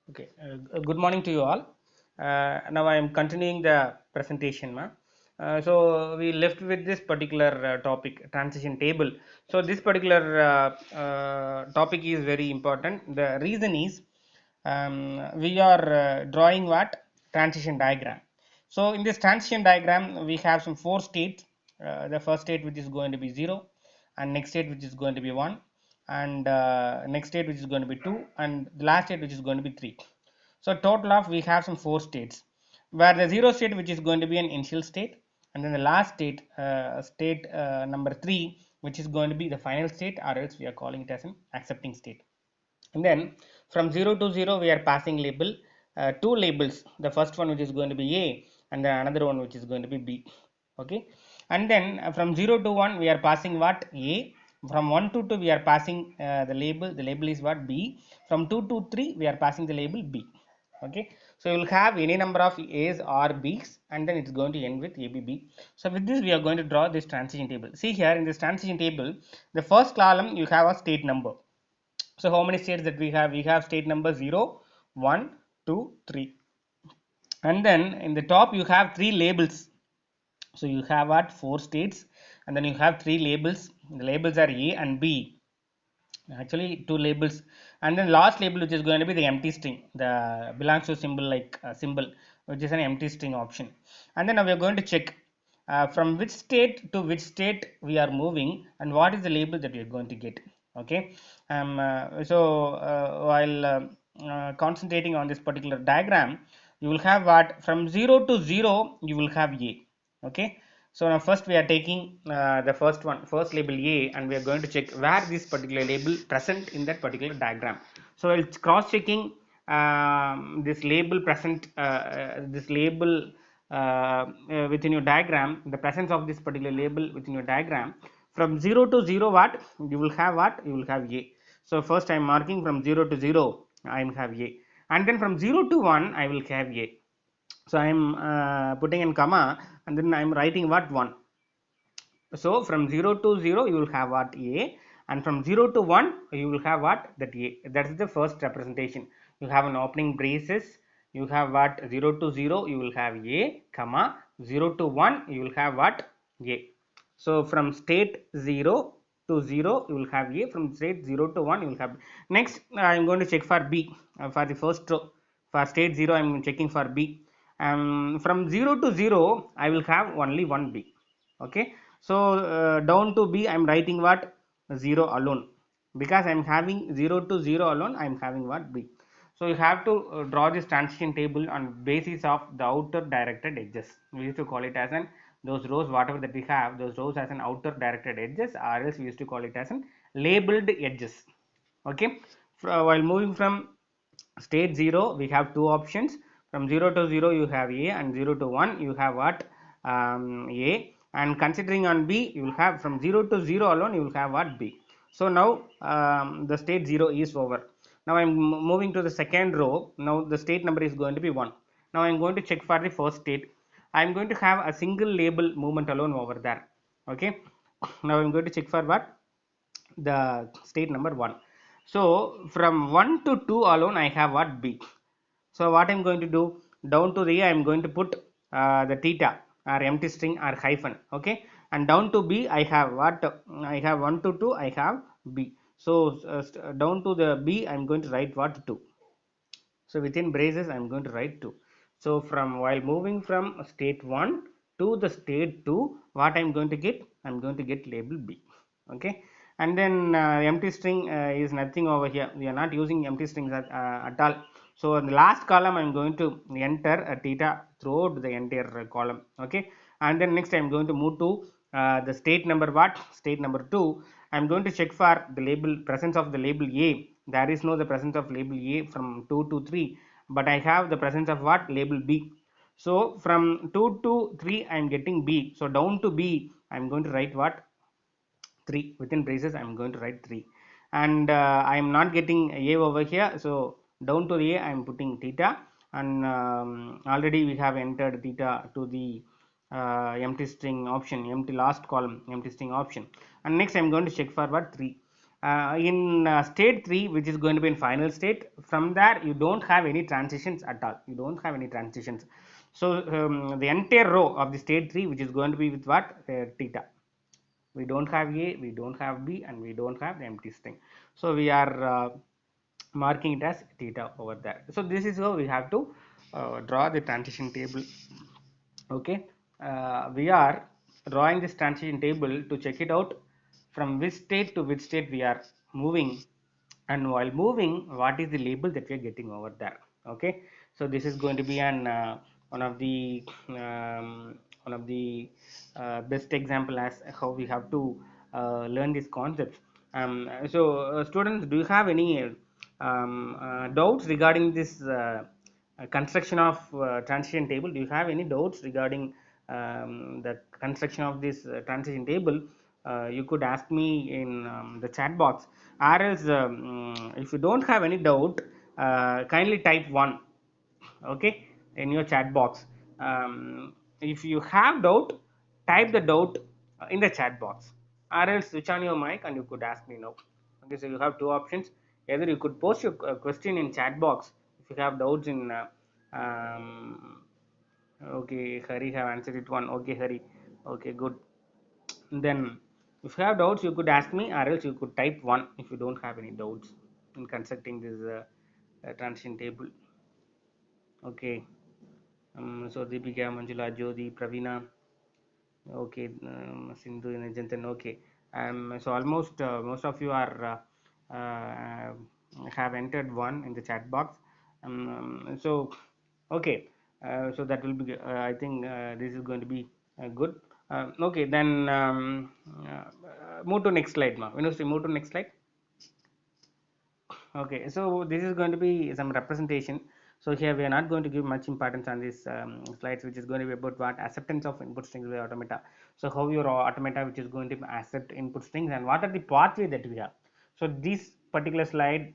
Okay, good morning to you all. Now I am continuing the presentation. So we left with this particular topic, transition table. So this particular topic is very important. The reason is we are drawing what transition diagram. So in this transition diagram, we have some four states. The first state which is going to be 0, and next state which is going to be 1, and next state which is going to be 2, and the last state which is going to be 3. So total of we have some four states, where the 0 state which is going to be an initial state, and then the last state, number 3, which is going to be the final state, or else we are calling it as an accepting state. And then from 0 to 0 we are passing label, two labels, the first one which is going to be A, and the another one which is going to be B. Okay, and then from 0 to 1 we are passing what A. From 1 to 2 we are passing the label is what B. From 2 to 3 we are passing the label B. Okay, so you will have any number of A's or B's, and then it's going to end with ABB. So with this we are going to draw this transition table. See here in this transition table, the first column you have a state number. So how many states that we have? We have state number 0, 1, 2, 3. And then in the top you have three labels. So you have what four states, and then you have three labels. The labels are A and B, actually two labels. And then last label which is going to be the empty string, the belongs to symbol, like symbol, which is an empty string option. And then now we are going to check from which state to which state we are moving, and what is the label that we are going to get. Okay, while concentrating on this particular diagram, you will have what from 0 to 0 you will have A. Okay, so now first we are taking the first label A, and we are going to check where this particular label present in that particular diagram. So it's cross checking this label present, this label within your diagram, the presence of this particular label within your diagram. From 0 to 0 what you will have, what you will have A. So first I am marking from 0 to 0 I will have A, and then from 0 to 1 I will have A. So I am putting in comma, and then I am writing what 1. So from 0 to 0 you will have what A, and from 0 to 1 you will have what that A. That is the first representation. You have an opening braces, you have what 0 to 0 you will have A, comma 0 to 1 you will have what A. So from state 0 to 0 you will have A, from state 0 to 1 you will have B. Next I am going to check for B, for the first row. For state 0 I am checking for B. From 0 to 0 I will have only one B. Okay, so down to B I am writing what 0 alone, because I am having 0 to 0 alone I am having what B. So you have to draw this transition table on basis of the outer directed edges. We used to call it as an, those rows whatever that we have, those rows as an outer directed edges, or else we used to call it as an labeled edges. Okay, while moving from state 0 we have two options. From 0 to 0 you have A, and 0 to 1 you have what A. And considering on B, you will have from 0 to 0 alone you will have what B. So now the state 0 is over. Now I am moving to the second row. Now the state number is going to be 1. Now I am going to check for the first state. I am going to have a single label movement alone over there. Okay, now I am going to check for what the state number 1. So from 1 to 2 alone I have what B. So what I am going to do, down to the A I am going to put the theta or empty string or hyphen. Okay, and down to B I have what, I have 1 to 2 I have B. So down to the B I am going to write what 2. So within braces I am going to write 2. So from while moving from state 1 to the state 2, what I am going to get, I am going to get label B. Okay, and then empty string is nothing over here. We are not using empty strings at all. So in the last column I am going to enter a theta throughout the entire column. Okay, and then next I am going to move to the state number what, state number 2. I am going to check for the label, presence of the label A. There is no the presence of label A from 2 to 3, but I have the presence of what, label B. So from 2 to 3 I am getting B. So down to B I am going to write what 3. Within braces I am going to write 3, and I am not getting A over here. So down to A I am putting theta, and already we have entered theta to the empty string option, empty last column empty string option. And next I am going to check for what 3. In state 3, which is going to be in final state, from there you don't have any transitions at all. You don't have any transitions. So the entire row of the state 3, which is going to be with what? Theta. We don't have A, we don't have B, and we don't have the empty string. So we are marking it as theta over there. So this is how we have to draw the transition table. Okay, we are drawing this transition table to check it out from which state to which state we are moving, and while moving, what is the label that we are getting over there. Okay, so this is going to be an one of the best example as how we have to learn these concepts. Students, do you have any doubts regarding this construction of transition table? Do you have any doubts regarding the construction of this transition table? You could ask me in the chat box, or else if you don't have any doubt, kindly type 1, okay, in your chat box. If you have doubt, type the doubt in the chat box, or else switch on your mic and you could ask me now. Okay, so you have two options. Either you could post your question in chat box if you have doubts in okay, Hari have answered it one. Okay, Hari, okay, good. Then if you have doubts, you could ask me, or else you could type 1 if you don't have any doubts in constructing this transition table. Okay. So Deepika, Manjula, Jyoti, Pravina, okay, Sindhu, Nijantan, okay. So almost most of you are have entered 1 in the chat box. So okay, so that will be. I think this is going to be good. Okay, then move to next slide, ma. Venus, move to next slide. Okay, so this is going to be some representation. So here we are not going to give much importance on these slides, which is going to be about what acceptance of input strings by automata. So how your automata which is going to accept input strings, and what are the pathway that we have. So this particular slide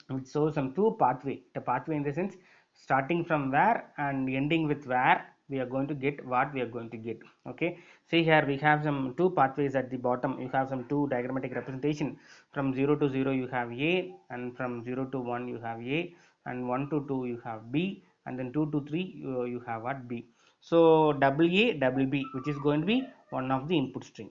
which shows some two pathway. The pathway in the sense starting from where and ending with where we are going to get what we are going to get. Okay, see here we have some two pathways at the bottom. You have some two diagrammatic representation. From 0 to 0 you have A, and from 0 to 1 you have A, and 1 to 2 you have B, and then 2 to 3 you have what? B. So double A double B, which is going to be one of the input string.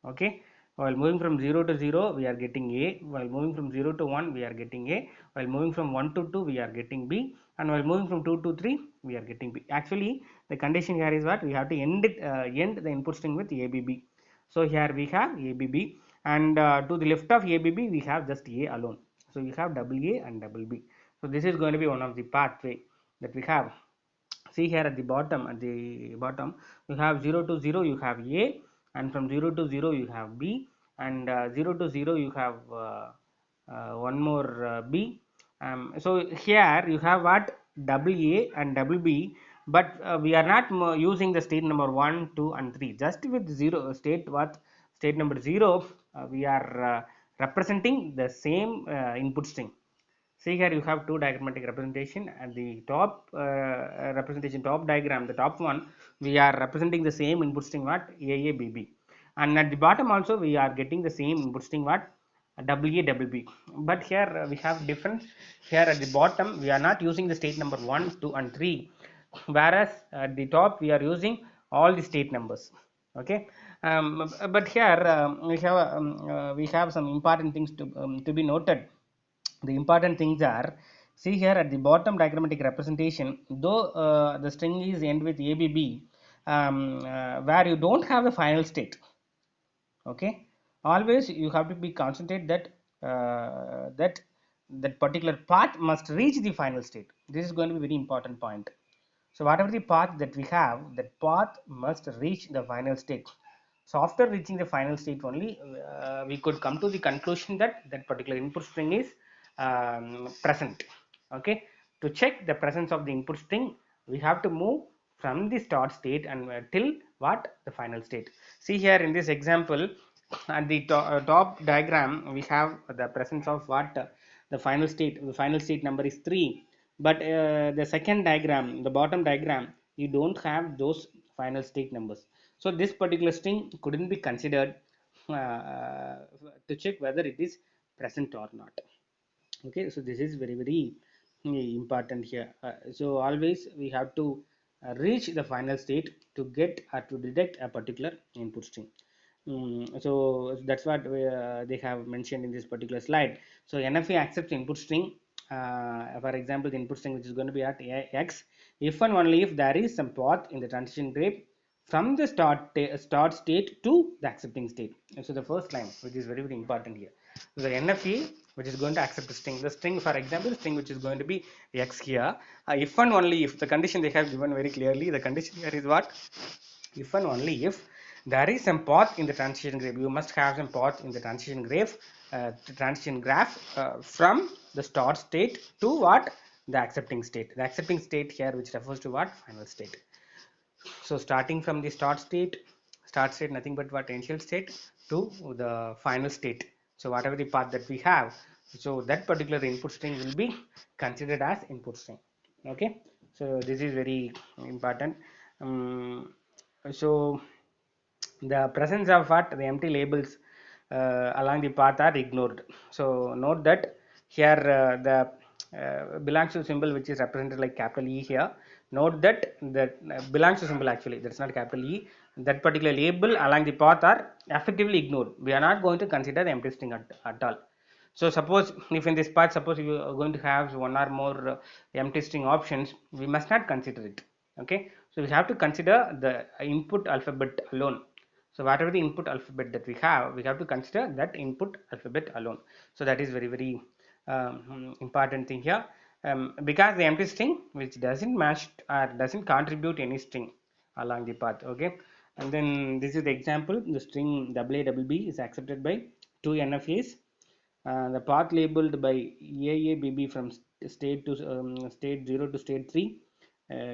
Okay, while moving from 0 to 0 we are getting A, while moving from 0 to 1 we are getting A, while moving from 1 to 2 we are getting B, and while moving from 2 to 3 we are getting B. Actually the condition here is what? We have to end the input string with ABB. So here we have ABB, and to the left of ABB we have just A alone. So we have double A and double B. So this is going to be one of the pathway that we have. See here at the bottom you have 0 to 0 you have A, and from 0 to 0 you have B, and 0 to 0 you have one more B. So here you have what? Double A and double B, but we are not using the state number 1, 2 and 3. Just with 0 state, what? State number 0, we are representing the same input string. See here you have two diagrammatic representation. At the top representation, top diagram, the top one, we are representing the same input string what? AABB, and at the bottom also we are getting the same input string what? WABB. But here we have difference. Here at the bottom we are not using the state number 1, 2 and 3, whereas at the top we are using all the state numbers. Okay, but here we have some important things to be noted. The important things are, see here at the bottom diagrammatic representation, though the string is end with ABB, where you don't have the final state. Okay, always you have to be concentrate that that particular path must reach the final state. This is going to be very important point. So whatever the path that we have, that path must reach the final state. So after reaching the final state only, we could come to the conclusion that that particular input string is present. Okay, to check the presence of the input string, we have to move from the start state and till what? The final state. See here in this example at the top diagram we have the presence of what? The final state. The final state number is 3, but the second diagram, the bottom diagram, you don't have those final state numbers. So this particular string couldn't be considered to check whether it is present or not. Okay, so this is very important here. So always we have to reach the final state to get or to detect a particular input string. So that's what they have mentioned in this particular slide. So NFA accepts input string. For example, the input string which is going to be at x, if and only if there is some path in the transition graph from the start state to the accepting state. So the first line, which is very important here, so the NFA which is going to accept the string, for example, the string which is going to be x here, if and only if the condition they have given very clearly, the condition here is what? If and only if there is some path in the transition graph, you must have some path in the transition graph from the start state to what? The accepting state. The accepting state here, which refers to what? Final state. So starting from the start state nothing but what? Initial state to the final state. So whatever the path that we have, so that particular input string will be considered as input string. Okay, so this is very important. So the presence of what? The empty labels along the path are ignored. So note that here the belongs to symbol which is represented like capital E here. Note that belongs to symbol, actually that's not capital E. That particular label along the path are effectively ignored. We are not going to consider the empty string at all. So suppose if in this part, suppose you are going to have one or more empty string options, we must not consider it. Okay, so we have to consider the input alphabet alone. So whatever the input alphabet that we have to consider that input alphabet alone. So that is very important thing here, because the empty string which doesn't match or doesn't contribute any string along the path. Okay, and then this is the example. The string AAB is accepted by two NFAs. The path labeled by AABB from state 0 to state 3,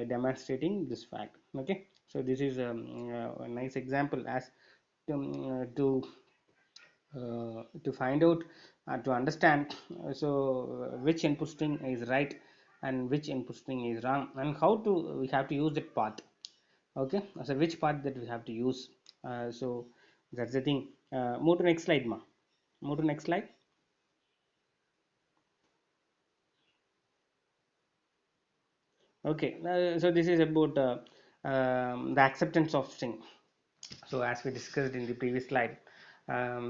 demonstrating this fact. Okay, so this is a nice example as to find out, to understand, which input string is right and which input string is wrong, and how to we have to use that path. Okay, so which path that we have to use. So that's the thing. Move to next slide, ma. Move to next slide. Okay, so this is about the acceptance of string. So as we discussed in the previous slide,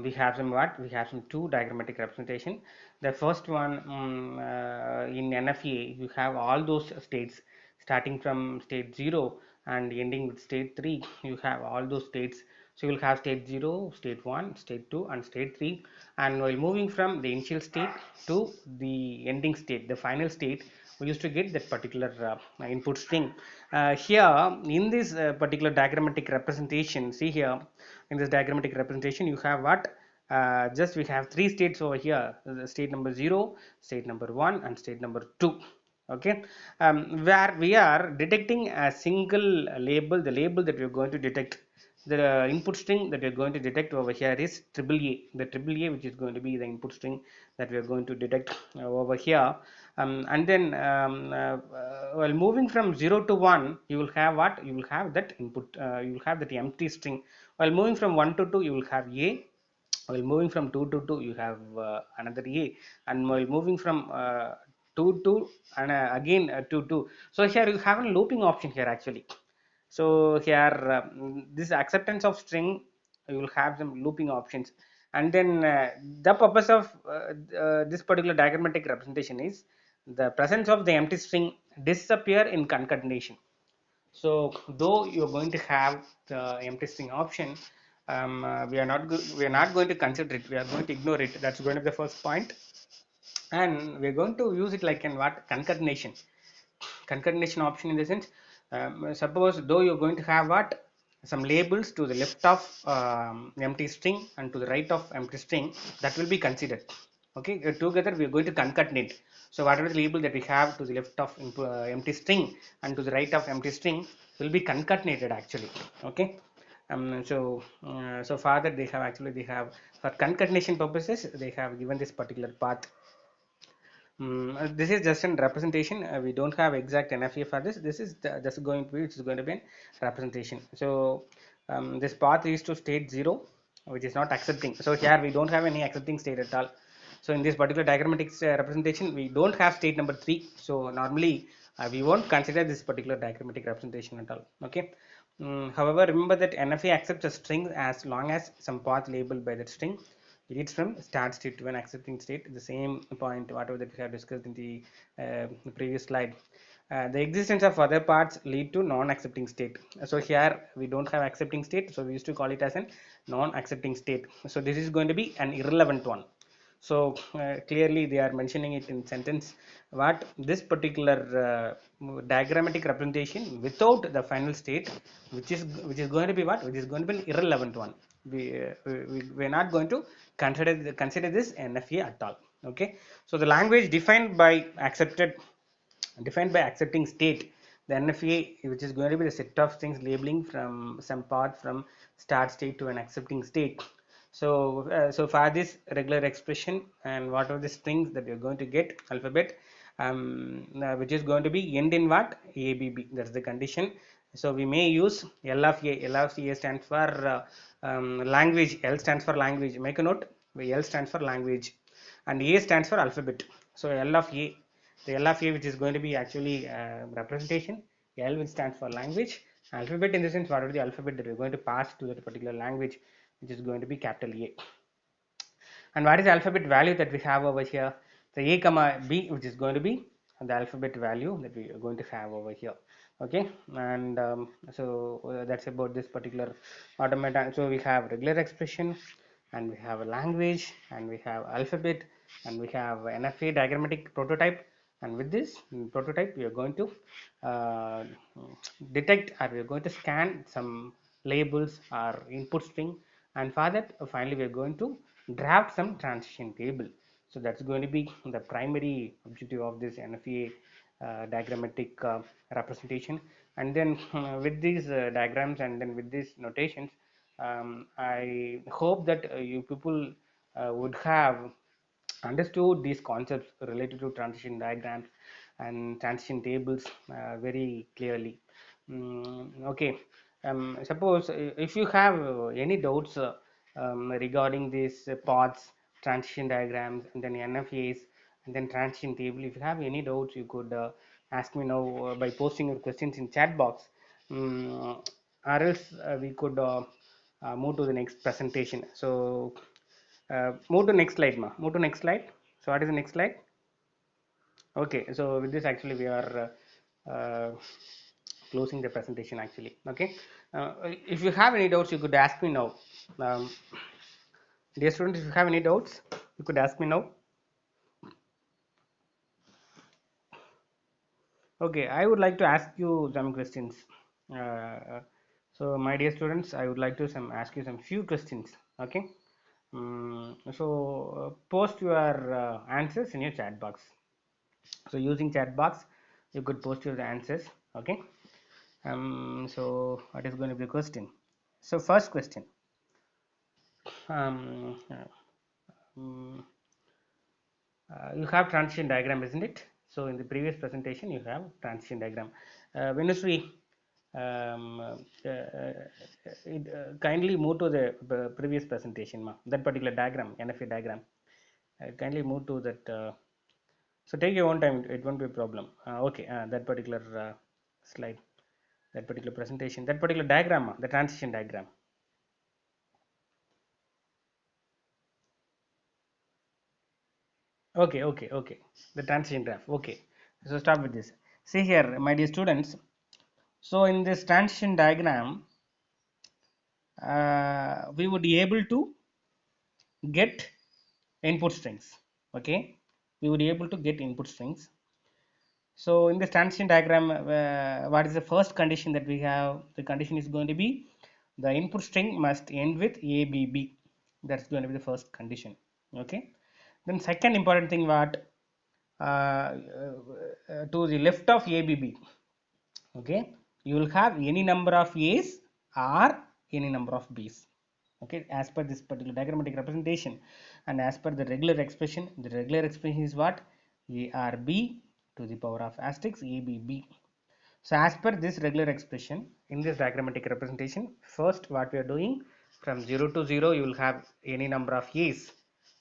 we have some what? We have some two diagrammatic representation. The first one, in NFA, you have all those states starting from state 0 and ending with state 3. You have all those states. So you will have state 0, state 1, state 2 and state 3. And while moving from the initial state to the ending state, the final state, we used to get that particular input string. Here in this particular diagrammatic representation, see here in this diagrammatic representation you have what? Just we have three states over here: the state number 0, state number 1 and state number 2. Okay, where we are detecting a single label. The label that we are going to detect, the input string that we are going to detect over here is AAA. The AAA, which is going to be the input string that we are going to detect over here. And then while moving from 0 to 1, you will have what? You will have that input, you will have that empty string. While moving from 1 to 2, you will have A. While moving from 2 to 2, you have another A. And while moving from 2 to and again 2 to, so here you have a looping option here actually. So here this acceptance of string, you will have some looping options. And then the purpose of this particular diagrammatic representation is the presence of the empty string disappear in concatenation. So though you're going to have the empty string option, we are not going to consider it, we are going to ignore it. That's going to be the first point. And we're going to use it like in what? Concatenation option, in the sense, suppose though you're going to have what? Some labels to the left of empty string and to the right of empty string, that will be considered. Okay, together we are going to concatenate. So whatever the label that we have to the left of empty string and to the right of empty string will be concatenated actually. Okay, so far that they have for concatenation purposes they have given this particular path. This is just a representation. We don't have exact NFA for this. This is just going to be, it's going to be a representation. So this path is to state 0. which is not accepting. So here we don't have any accepting state at all. So in this particular diagrammatic representation, we don't have state number 3. So normally we won't consider this particular diagrammatic representation at all. Okay. However, remember that NFA accepts a string as long as some path labeled by that string leads from start state to an accepting state. The same point, whatever that we have discussed in the previous slide. The existence of other parts lead to non-accepting state. So here we don't have accepting state, so we used to call it as an non-accepting state. So this is going to be an irrelevant one. So clearly they are mentioning it in sentence what this particular diagrammatic representation without the final state, which is going to be what, which is going to be an irrelevant one. We're not going to consider this NFA at all. Okay, so the language defined by accepting state, the NFA, which is going to be the set of things labeling from some part from start state to an accepting state. So for this regular expression and what are the strings that you're going to get alphabet, which is going to be end in what, ABB, that's the condition. So we may use L of A. L of A stands for language. L stands for language. Make a note. L stands for language, and A stands for alphabet. So L of A, the L of A, which is going to be actually representation. L, which stands for language. Alphabet in the sense what are the alphabet that we're going to pass to that particular language, which is going to be capital A. And what is the alphabet value that we have over here? The A comma B, which is going to be the alphabet value that we are going to have over here. Okay, and that's about this particular automata. So we have regular expression, and we have a language, and we have alphabet, and we have NFA diagrammatic prototype. And with this prototype, we are going to detect, or we are going to scan some labels or input string, and for that finally we are going to draft some transition table. So that's going to be the primary objective of this NFA diagrammatic representation. And then with these diagrams and then with these notations, I hope that you people would have understood these concepts related to transition diagrams and transition tables very clearly. Okay, suppose if you have any doubts regarding these paths, transition diagrams, and then NFAs, and then transition table, if you have any doubts, you could ask me now by posting your questions in chat box, or else we could move to the next presentation. So move to next slide, ma. Move to next slide. So what is the next slide? Okay, so with this actually we are closing the presentation actually. Okay, if you have any doubts, you could ask me now. Dear students, if you have any doubts, you could ask me now. Okay, I would like to ask you some questions. So my dear students, I would like to ask you some few questions. Okay, post your answers in your chat box. So using chat box, you could post your answers. Okay, so what is going to be the question? So first question, um, um, you have transition diagram, isn't it? So in the previous presentation you have transition diagram. Venusri, kindly move to the previous presentation, that particular diagram, NFA diagram. Kindly move to that. So take your own time, it won't be a problem. Okay, that particular slide, that particular presentation, that particular diagram, the transition diagram. Okay, the transition graph. Okay, so start with this. See here, my dear students. So in this transition diagram, we would be able to get input strings. Okay, we would be able to get input strings. So in this transition diagram, what is the first condition that we have? The condition is going to be the input string must end with ABB. That's going to be the first condition. Okay. Then second important thing, what to the left of ABB. Okay, you will have any number of A's or any number of B's. Okay, as per this particular diagrammatic representation, and as per the regular expression is what? ARB to the power of asterisk ABB. So as per this regular expression in this diagrammatic representation, first what we are doing, From 0 to 0 you will have any number of A's,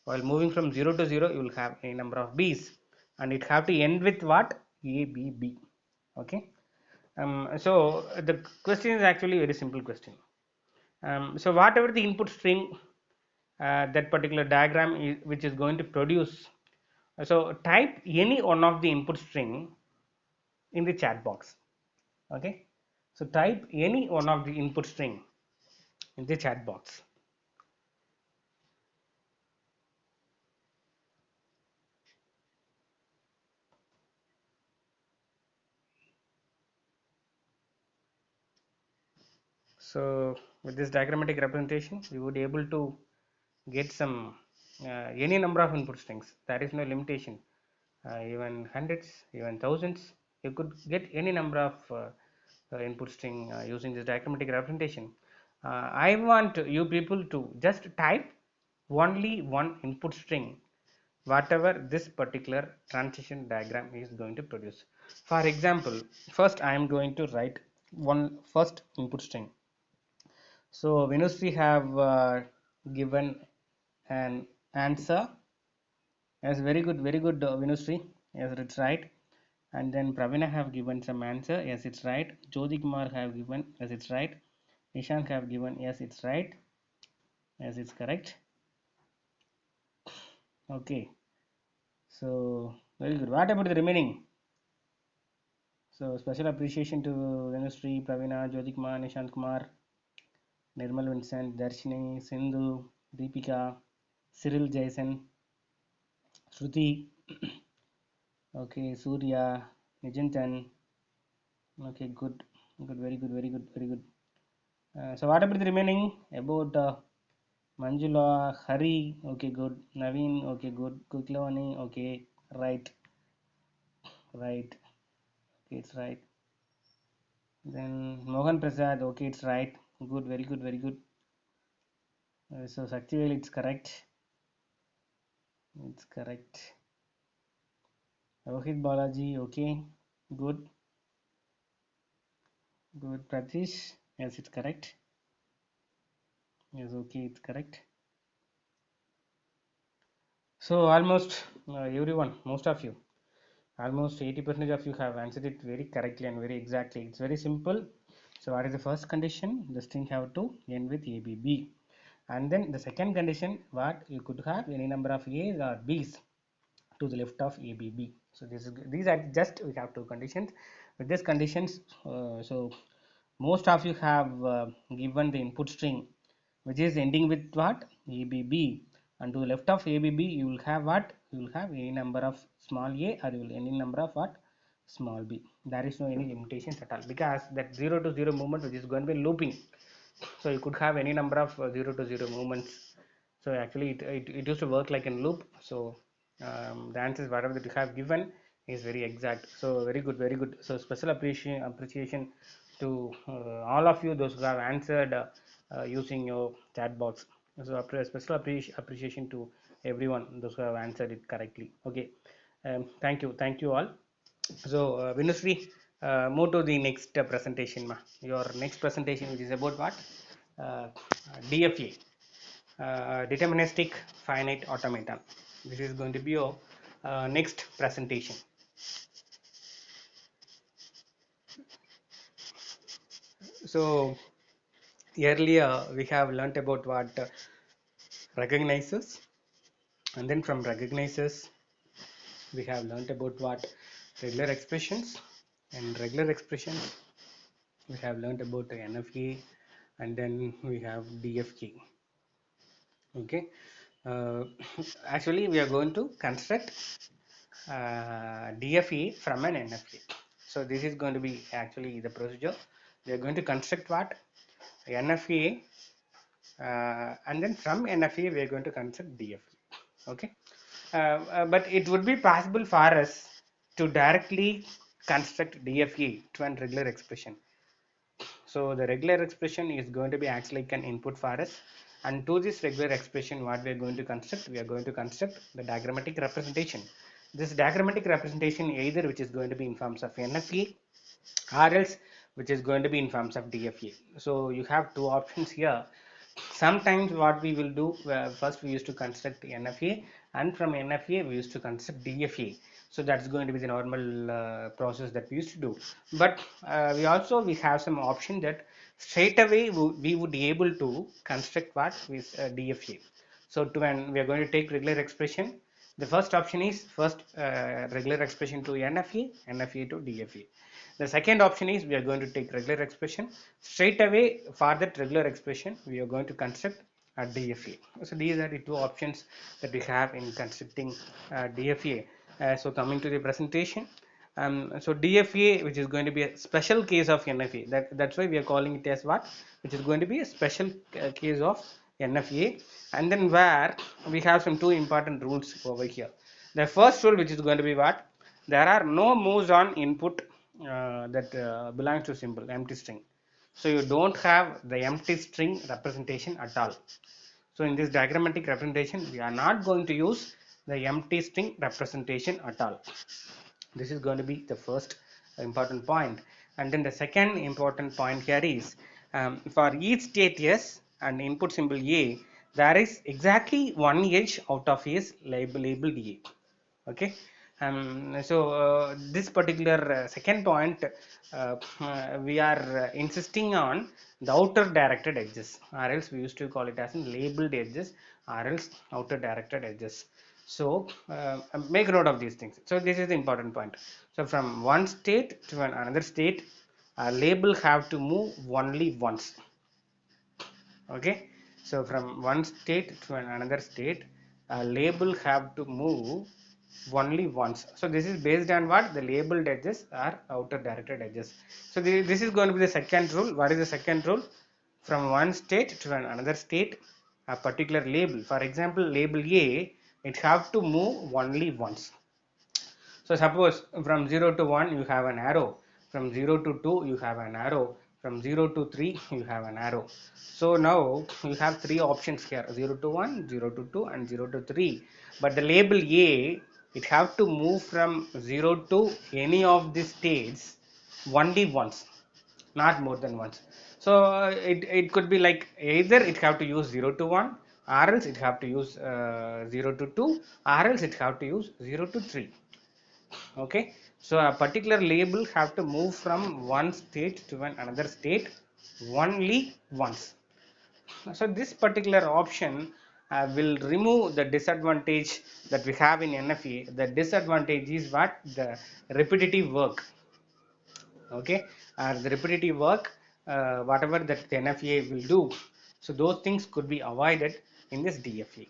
while moving from 0 to 0 you will have any number of B's, and it have to end with what? A, B, B. Okay. So the question is actually a very simple question. So whatever the input string that particular diagram is, which is going to produce, so type any one of the input string in the chat box. Okay, so type any one of the input string in the chat box. So with this diagrammatic representation you would able to get some any number of input strings. There is no limitation, even hundreds, even thousands, you could get any number of input string using this diagrammatic representation. I want you people to just type only one input string whatever this particular transition diagram is going to produce. For example, first I am going to write one first input string. So Venusri have given an answer. Yes, very good, Venusri. Yes, it's right. And then Pravina have given some answer. Yes, it's right. Jyoti Kumar have given. Yes, it's right. Ishank have given. Yes, it's right. Yes, it's correct. Okay. So very good. What about the remaining? So special appreciation to Venusri, Pravina, Jyoti Kumar, Nishant Kumar, Nirmal Vincent, Darshini, Sindhu, Deepika, Cyril Jason, Shruti, okay, Surya, Nijantan, okay, good, very good. So what about the remaining? About Manjula, Hari, okay, good. Naveen, okay, good. Kuklavani, okay, right, right, okay, it's right. Then Mohan Prasad, okay, it's right. Good, very good. So Saktivel, it's correct. It's correct. Rohit Balaji, okay, good, good. Pratish, yes, it's correct. Yes, okay, it's correct. So almost everyone, most of you, almost 80% of you have answered it very correctly and very exactly. It's very simple. So what is the first condition? The string have to end with ABB. And then the second condition, what you could have any number of A's or B's to the left of ABB. So these are just, we have two conditions. With these conditions, so most of you have given the input string which is ending with what? ABB. And to the left of ABB you will have what? You will have any number of small a, or you will any number of what? Small b. There is no any limitations at all, because that 0 to 0 movement which is going to be looping, so you could have any number of 0 to 0 movements. So actually it used to work like in loop. So the answers whatever that you have given is very exact. So very good. So special appreciation to all of you, those who have answered using your chat box. So special appreciation to everyone, those who have answered it correctly. Okay, thank you all. So Vinusri, move to the next presentation. Your next presentation, which is about what? uh, DFA, deterministic finite automaton. This is going to be your next presentation. So earlier we have learnt about what recognizes, and then from recognizes we have learnt about what regular expressions, and regular expressions we have learnt about NFA, and then we have DFK. Okay, uh, actually we are going to construct DFA from an NFA. So this is going to be actually the procedure. We are going to construct what? NFA, and then from NFA we are going to construct DFA. Okay, but it would be possible for us to directly construct DFA to an regular expression. So the regular expression is going to be acts like an input for us, and to this regular expression what we are going to construct, we are going to construct the diagrammatic representation. This diagrammatic representation either which is going to be in forms of NFA, or else which is going to be in forms of DFA. So you have two options here. Sometimes what we will do, first we used to construct NFA, and from NFA we used to construct DFA. So that's going to be the normal process that we used to do. But we have some option that straight away we would be able to construct what with DFA. So to when we are going to take regular expression, the first option is first regular expression to NFA, NFA to DFA. The second option is we are going to take regular expression. Straight away for that regular expression, we are going to construct a DFA. So these are the two options that we have in constructing DFA. So coming to the presentation, so DFA, which is going to be a special case of NFA, that's why we are calling it as what, which is going to be a special case of NFA. And then where we have some two important rules over here. The first rule, which is going to be what, there are no moves on input that belongs to symbol empty string. So you don't have the empty string representation at all. So in this diagrammatic representation, we are not going to use the empty string representation at all. This is going to be the first important point. And then the second important point here is, for each state S and input symbol A, there is exactly one edge out of S labeled A. Okay. This particular second point, we are insisting on the outer directed edges, or else we used to call it as labeled edges, or else outer directed edges. So make note of these things. So this is the important point. So from one state to another state, a label have to move only once. Okay. So from one state to another state, a label have to move only once. So this is based on what, the labeled edges are outer directed edges. So this is going to be the second rule. What is the second rule? From one state to another state, a particular label, for example label A, it have to move only once. So suppose from 0 to 1 you have an arrow, from 0 to 2 you have an arrow, from 0 to 3 you have an arrow. So now you have three options here, 0 to 1, 0 to 2 and 0 to 3. But the label A, it have to move from 0 to any of these states only once, not more than once. So it could be like either it have to use 0 to 1, or else it have to use 0 to 2, or else it have to use 0 to 3. Okay. So a particular label have to move from one state to another state only once. So this particular option will remove the disadvantage that we have in NFA. The disadvantage is what, the repetitive work. Okay. The repetitive work, whatever that the NFA will do, so those things could be avoided in this DFA.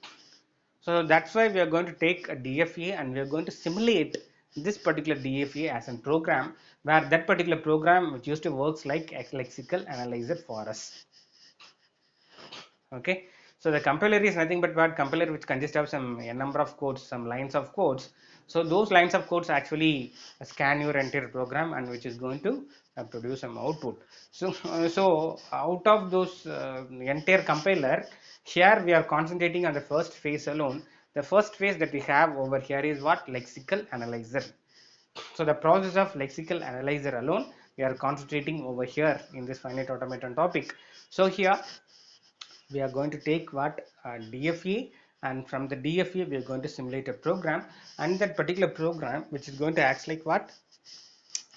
So that's why we are going to take a DFA and we are going to simulate this particular DFA as a program, where that particular program which used to works like a lexical analyzer for us. Okay. So the compiler is nothing but what, compiler which consists of some a number of codes, some lines of codes. So those lines of codes actually scan your entire program and which is going to produce some output. So out of those entire compiler, here we are concentrating on the first phase alone. The first phase that we have over here is what, lexical analyzer. So the process of lexical analyzer alone we are concentrating over here in this finite automaton topic. So here we are going to take what, DFA, and from the DFA we are going to simulate a program, and that particular program which is going to act like what,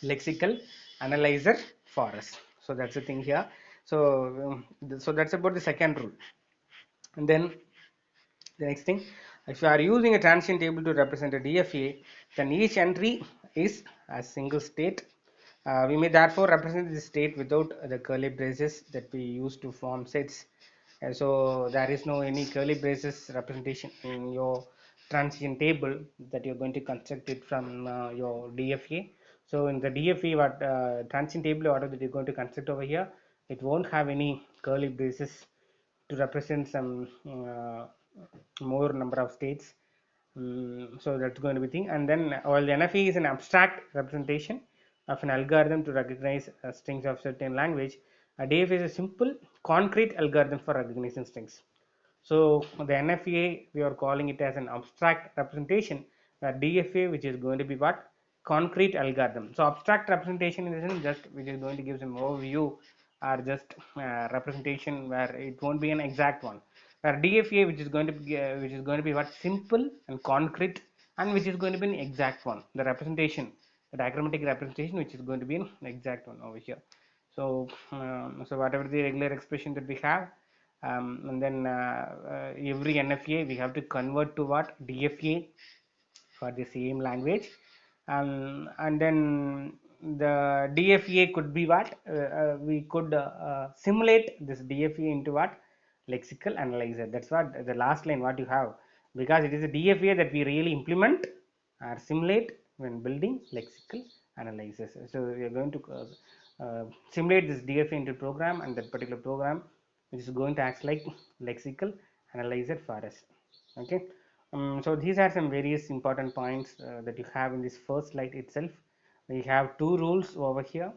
lexical analyzer for us. So that's the thing here. So that's about the second rule. And then the next thing, if you are using a transition table to represent a DFA, then each entry is a single state. We may therefore represent the state without the curly braces that we use to form sets. So there is no any curly braces representation in your transition table that you're going to construct it from your DFA. So in the DFA, what transition table order that you're going to construct over here, it won't have any curly braces to represent some more number of states. So that's going to be thing. And then while the NFA is an abstract representation of an algorithm to recognize strings of certain language, a DFA is a simple concrete algorithm for recognizing strings. So the NFA, we are calling it as an abstract representation, DFA which is going to be what, concrete algorithm. So abstract representation is just which is going to give some overview are just representation where it won't be an exact one. Where DFA, which is going to be what, simple and concrete, and which is going to be an exact one. The representation, the diagrammatic representation, which is going to be an exact one over here. So so whatever the regular expression that we have, and then every NFA we have to convert to what, DFA, for the same language. And then the DFA could be what, we could simulate this DFA into what, lexical analyzer. That's what the last line what you have, because it is a DFA that we really implement or simulate when building lexical analyzers. So we are going to simulate this DFA into program, and that particular program which is going to act like lexical analyzer for us. Okay. So these are some various important points that you have in this first slide itself. We have two rules over here,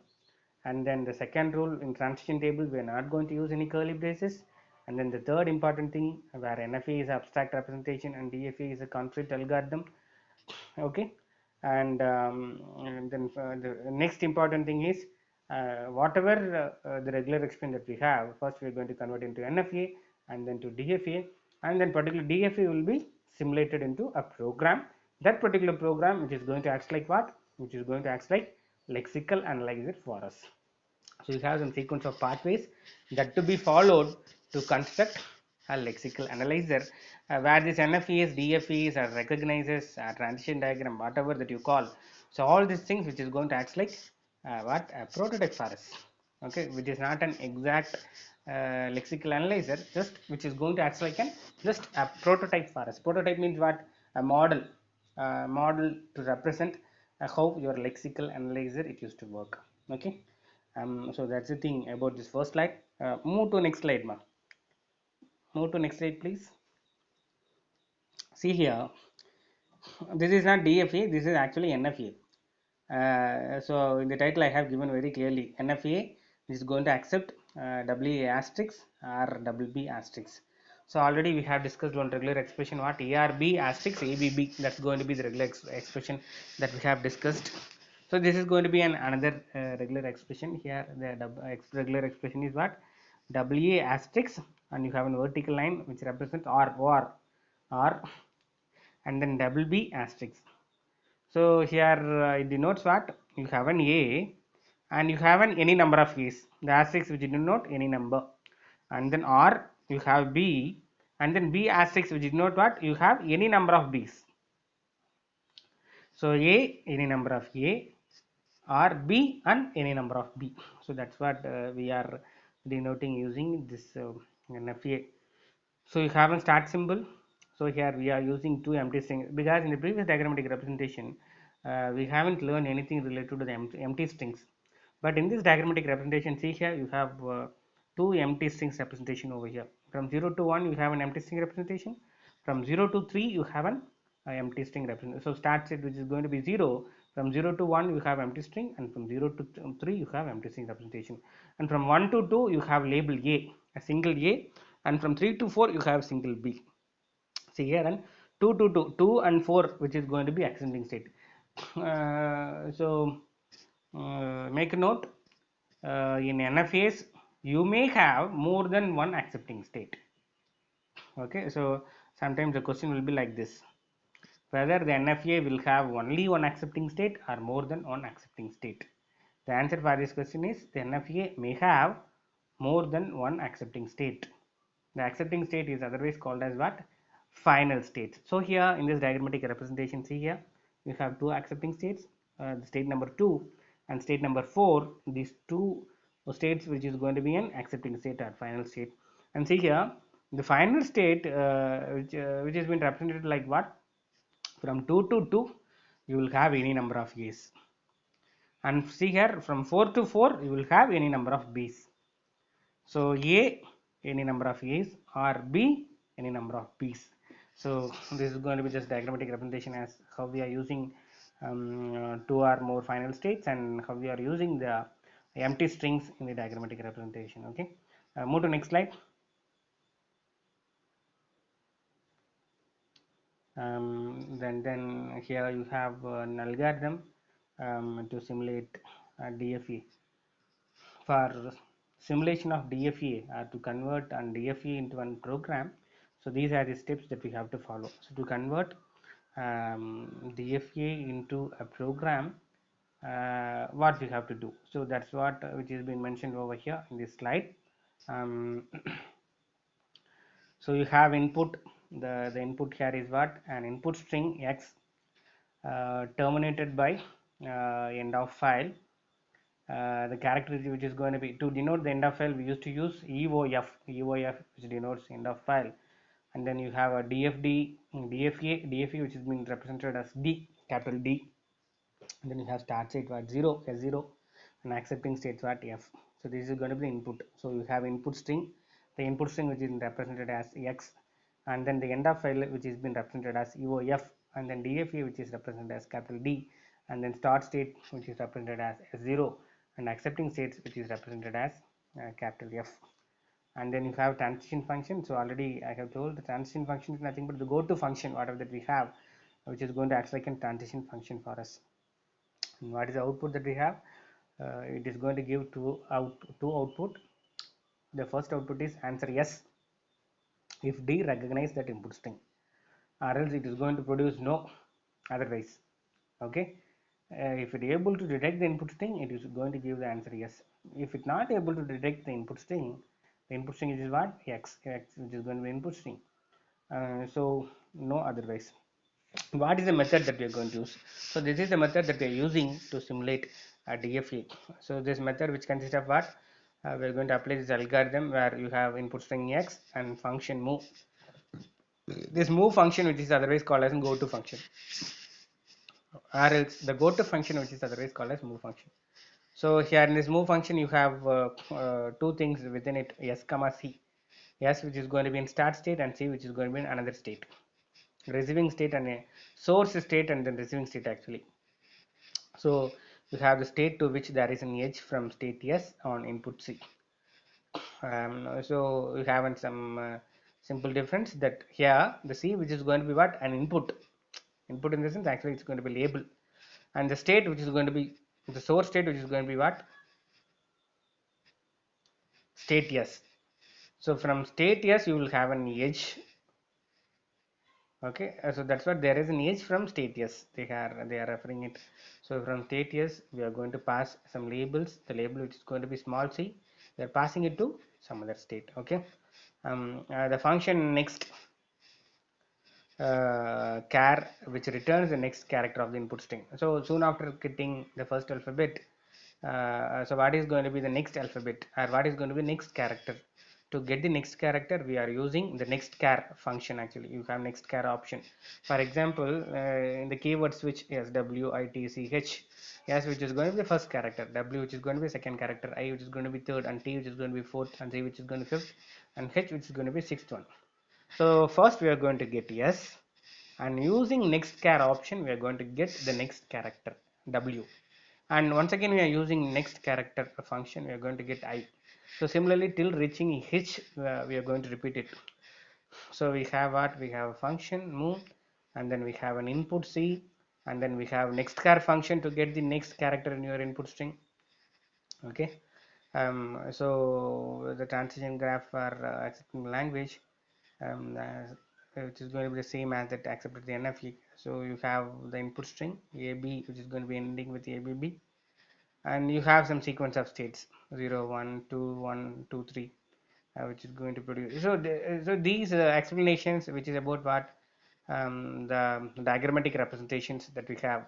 and then the second rule, in transition table we are not going to use any curly braces, and then the third important thing, where NFA is abstract representation and DFA is a concrete algorithm. Okay. And then the next important thing is, whatever the regular expression that we have, first we are going to convert into NFA and then to DFA, and then particular DFA will be simulated into a program. That particular program which is going to act like what, which is going to act like lexical analyzer for us. So you have some sequence of pathways that to be followed to construct a lexical analyzer, where this NFEs, DFEs, or recognizes, transition diagram, whatever that you call. So all these things which is going to act like what, a prototype for us. Okay, which is not an exact lexical analyzer, just which is going to act like an just a prototype for us. Prototype means what, a model, model to represent how your lexical analyzer it used to work. Okay. So that's the thing about this first slide. Move to next slide, ma. Move to next slide, please. See here, this is not DFA, this is actually NFA. So in the title I have given very clearly, NFA is going to accept WA asterisk or WB asterisk. So already we have discussed one regular expression, what, ARB asterisk ABB. That's going to be the regular expression that we have discussed. So this is going to be another regular expression. Here the regular expression is what, WA asterisk, and you have a vertical line which represents or, and then WB asterisk. So here it denotes what, you have an A and you have an any number of A's. The asterisk which denote any number, and then or you have B, and then B asterisk which denote what, you have any number of B's. So A, any number of A, or B and any number of B. So that's what we are denoting using this NFA. So you have a start symbol. So here we are using two empty strings, because in the previous diagrammatic representation we haven't learned anything related to the empty strings. But in this diagrammatic representation, see here you have two empty strings representation over here. From 0 to 1 you have an empty string representation. From 0 to 3 you have an empty string representation. So start set which is going to be 0. From 0 to 1 you have empty string, and from 0 to 3 you have empty string representation. And from 1 to 2 you have label a single A, and from 3 to 4 you have single B. See here, and 2 to 2 and 4 which is going to be accepting state. So make a note, in NFAs you may have more than one accepting state. Okay, so sometimes the question will be like this, whether the NFA will have only one accepting state or more than one accepting state. The answer for this question is, the NFA may have more than one accepting state. The accepting state is otherwise called as what, final state. So here in this diagrammatic representation, see here we have two accepting states, state number 2 and state number 4. These two states which is going to be an accepting state or final state. And see here the final state which has been represented like what, from 2 to 2 you will have any number of A's, and see here from 4 to 4 you will have any number of B's. So A, any number of A's, or B, any number of B's. So this is going to be just diagrammatic representation as how we are using two or more final states, and how we are using the empty strings in the diagrammatic representation. Okay, move to next slide. Then here you have an algorithm to simulate DFE for simulation of DFA to convert an DFA into one program. So these are the steps that we have to follow. So to convert DFA into a program, what we have to do. So that's what which has been mentioned over here in this slide. Um, so you have input. The input here is what? An input string X terminated by end of file. The character which is going to be to denote the end of file, we used to use EOF which denotes end of file, and then you have a DFA which is being represented as D, capital D, and then you have start state what 0 S0 and accepting states what F. So this is going to be the input. So you have input string, the input string which is represented as X, and then the end of file which is been represented as EOF, and then DFA which is represented as capital D, and then start state which is represented as S0, and accepting states which is represented as capital F. And then you have transition function. So already I have told the transition function is nothing but the go to function whatever that we have, which is going to act like a transition function for us. And what is the output that we have? It is going to give two output. The first output is answer yes if D recognize that input string, or else it is going to produce no otherwise. Okay, if it is able to detect the input string, it is going to give the answer yes. If it not able to detect the input string is what? X, which is going to be input string. So no otherwise. What is the method that we are going to use? So this is the method that we are using to simulate a DFA. So this method, which consists of what? We are going to apply this algorithm where you have input string X and function move. This move function, which is otherwise called as go to function, or else the go to function, which is otherwise called as move function. So here in this move function you have two things within it, S comma C. S which is going to be in start state, and C which is going to be in another state, receiving state and a source state, and then receiving state actually. So you have the state to which there is an edge from state S on input C. So you have some simple difference that here the C which is going to be what? An input in the sense actually it's going to be label, and the state which is going to be the source state which is going to be what? State S. So from state S you will have an edge. Okay, so that's what there is an edge from state S. They are referring it. So from state S we are going to pass some labels. The label which is going to be small c, we are passing it to some other state. Okay, the function next char which returns the next character of the input string. So soon after getting the first alphabet, so what is going to be the next alphabet, or what is going to be next character? To get the next character, we are using the next char function. Actually, you have next char option. For example, in the keyword switch, yes, W I T C H, yes, which is going to be the first character, W which is going to be second character, I which is going to be third, and T which is going to be fourth, and C which is going to be fifth, and H which is going to be sixth one. So first we are going to get yes, and using next char option we are going to get the next character W, and once again we are using next character function, we are going to get I. So similarly till reaching H we are going to repeat it. So we have what? We have a function move, and then we have an input C, and then we have next char function to get the next character in your input string. Okay, so the transition graph for accepting language, which is going to be the same as that accepted the NFE. So you have the input string AB which is going to be ending with ABB, and you have some sequence of states 0 1 2 1 2 3 which is going to produce. So so these explanations which is about what the diagrammatic representations that we have.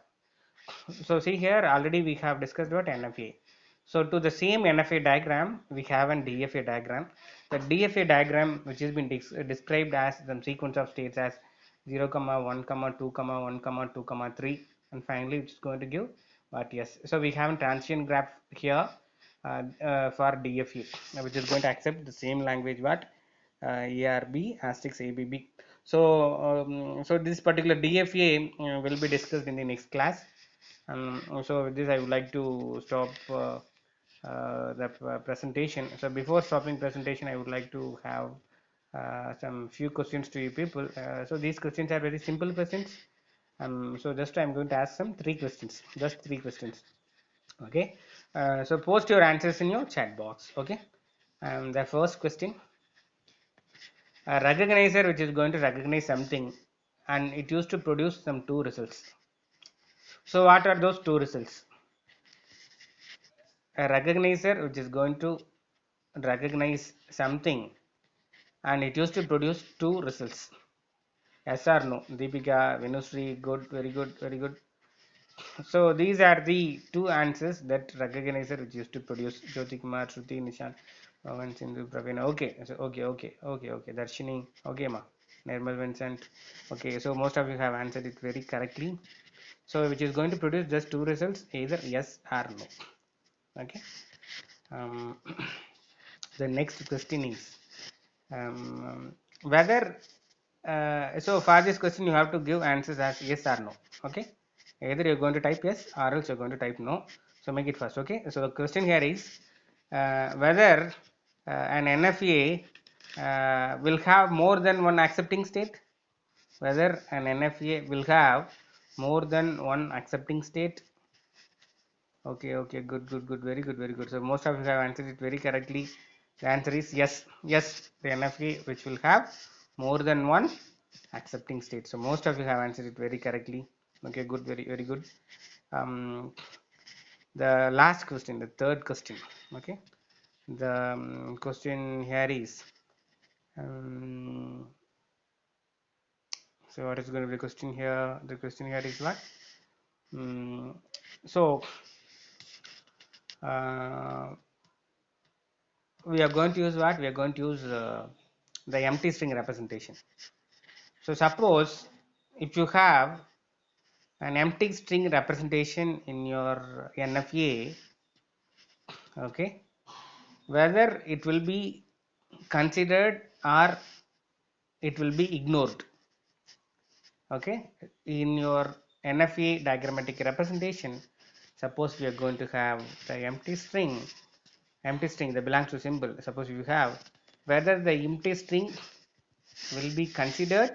So see here already we have discussed about NFA. So to the same NFA diagram we have an DFA diagram. The DFA diagram which has been described as some sequence of states as 0 comma 1 comma 2 comma 1 comma 2 comma 3, and finally which is going to give what? Yes. So we have a transition graph here for DFA which is going to accept the same language what ARB asterisk ABB. So so this particular DFA will be discussed in the next class. So with this I would like to stop the presentation. So before stopping presentation I would like to have some few questions to you people. So these questions are very simple questions. So just I'm going to ask some three questions, just three questions. Okay, so post your answers in your chat box. Okay, The first question, a recognizer which is going to recognize something and it used to produce some two results. So what are those two results? A recognizer which is going to recognize something and it used to produce two results. Yes or no? Deepika, Venusri, good, very good, very good. So these are the two answers that recognizer which used to produce. Jyoti Kumar, Shruti, Nishan, Pavan, Sindhu, Praveen. Okay, so okay. Darshini, okay, ma. Nirmal Vincent. Okay, so most of you have answered it very correctly. So which is going to produce just two results, either yes or no. Okay. Um, the next question is whether so for this question you have to give answers as yes or no. Okay, either you're going to type yes or else you're going to type no. So make it fast. Okay, so the question here is whether an NFA will have more than one accepting state. Whether an NFA will have more than one accepting state. Okay, good, very good. So most of you have answered it very correctly. The answer is yes, yes. The NFA which will have more than one accepting state. So most of you have answered it very correctly. Okay, good, very good. Um, the last question, the third question. Okay, the question here is. Um, so what is going to be the question here? The question here is what? So uh, we are going to use what? We are going to use the empty string representation. So suppose if you have an empty string representation in your NFA, okay, whether it will be considered or it will be ignored. Okay, in your NFA diagrammatic representation, suppose we are going to have the empty string that belongs to symbol. Suppose you have whether the empty string will be considered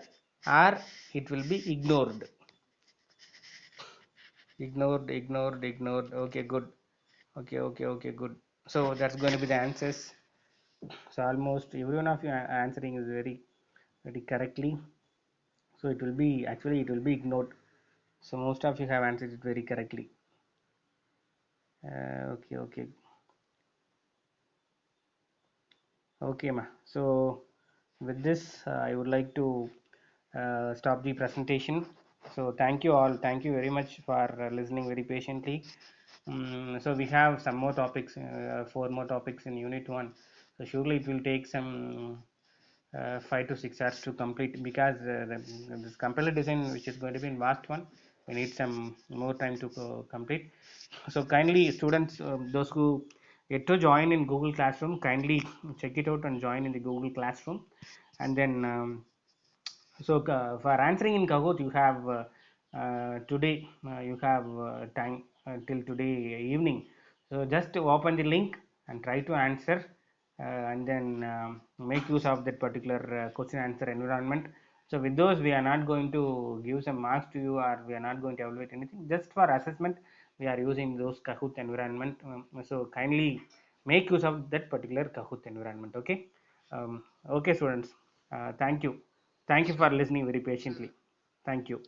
or it will be ignored. Ignored. Okay, good. Okay, good. So that's going to be the answers. So almost every one of you answering is very correctly. So it will be actually it will be ignored. So most of you have answered it very correctly. Okay. Okay, ma. So with this, I would like to stop the presentation. So thank you all. Thank you very much for listening very patiently. So we have some more topics, four more topics in Unit 1. So surely it will take some 5 to 6 hours to complete because this compiler design which is going to be in vast one, we need some more time to complete. So kindly students, those who yet to join in Google Classroom, kindly check it out and join in the Google Classroom. And then so for answering in Kahoot you have today you have time till today evening. So just open the link and try to answer and then make use of that particular question answer environment. So with those we are not going to give some marks to you or we are not going to evaluate anything, just for assessment we are using those Kahoot environment. So kindly make use of that particular Kahoot environment. Okay. Okay students, thank you. Thank you for listening very patiently. Thank you.